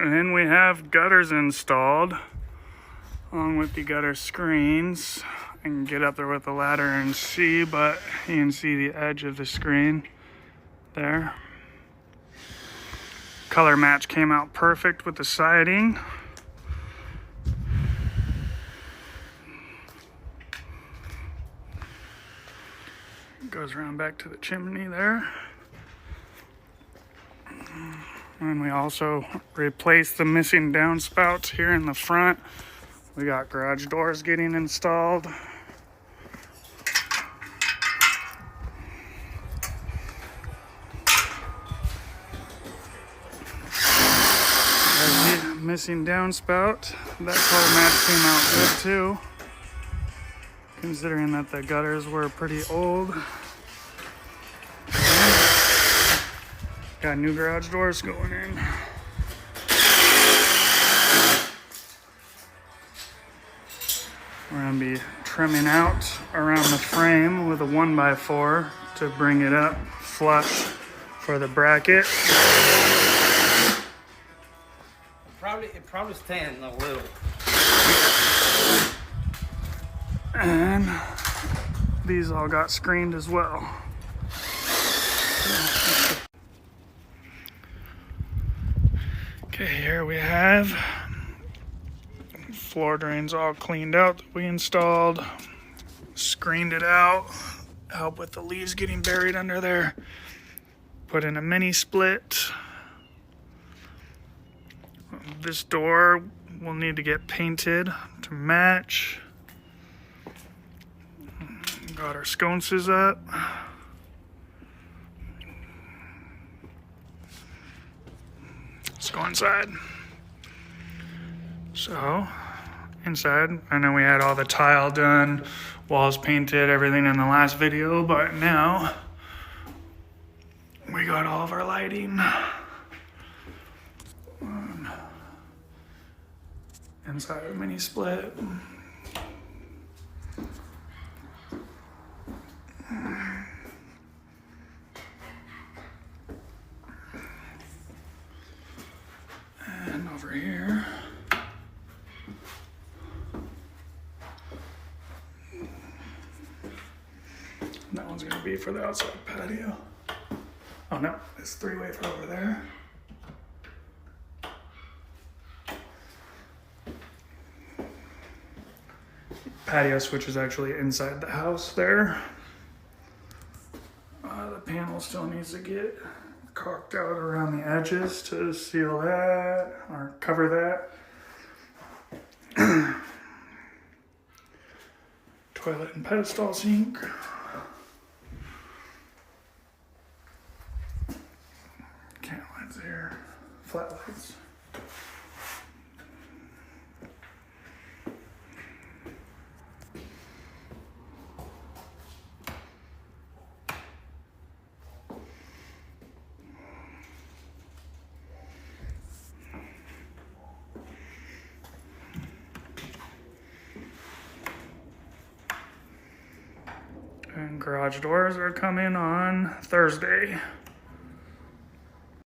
And we have gutters installed along with the gutter screens. I can get up there with the ladder and see, but you can see the edge of the screen there. Color match came out perfect with the siding. Goes around back to the chimney there. And we also replaced the missing downspouts here in the front. We got garage doors getting installed. There's the missing downspout. That color match came out good too, considering that the gutters were pretty old. Got new garage doors going in. We're gonna be trimming out around the frame with a 1x4 to bring it up flush for the bracket. It probably stands a little. And these all got screened as well. Okay, here we have floor drains all cleaned out that we installed, screened it out, help with the leaves getting buried under there, put in a mini split. This door will need to get painted to match. Got our sconces up. Let's go inside. So, inside, I know we had all the tile done, walls painted, everything in the last video, but now we got all of our lighting. Inside a mini split. And over here. That one's gonna be for the outside patio. Oh no, it's three-way for over there. Patio switch is actually inside the house there. The panel still needs to get caulked out around the edges to seal that or cover that. Toilet and pedestal sink. Can lights here, flat lights. And garage doors are coming on Thursday.